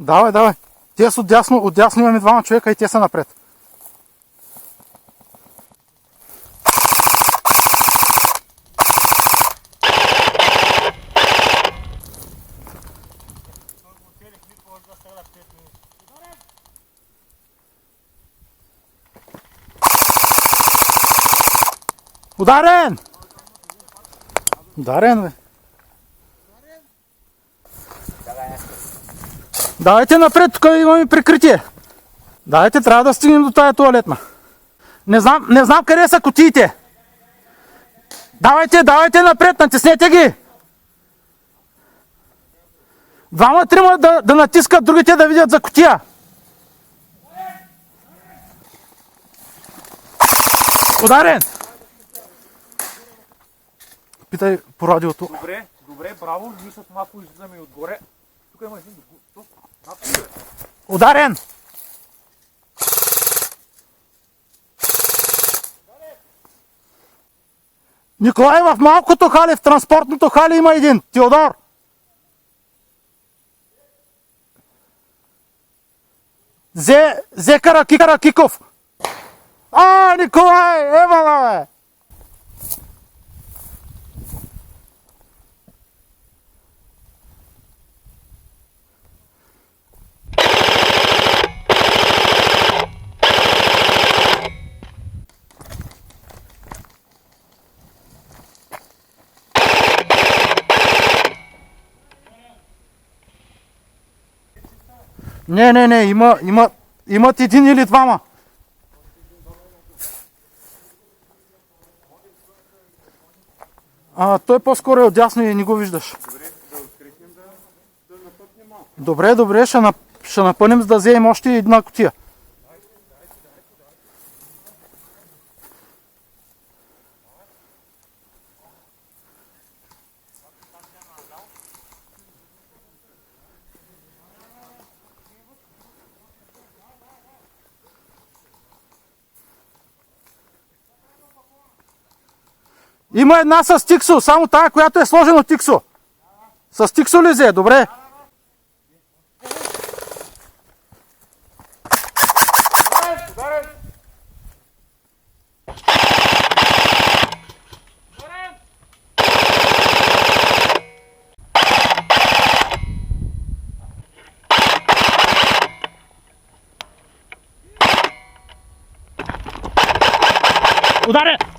Давай, давай. Те са отдясно имаме двама човека и те са напред. Ударен! Ударен, бе. Давайте напред, тук имаме прикритие. Давайте, трябва да стигнем до тая туалетна. Не знам къде са кутиите. Давайте напред, натиснете ги. Двама-трима да натискат, другите да видят за кутия. Ударен! Питай по радиото. Добре, браво, ние с малко излизаме и отгоре. Тук има един тук. Ударен! Николай, в малкото хале, в транспортното хале има един. Теодор! Зе Каракиков! Николай! Евала, бе! Не, имат един или двама. Той по-скоро е отдясно и не го виждаш. Добре, да открихнем да напътнем малко. Добре, ще напънем, за да вземем още една кутия. Има една с тиксо, само тая, която е сложено тиксо. С тиксо ли взе? Добре. Ударен!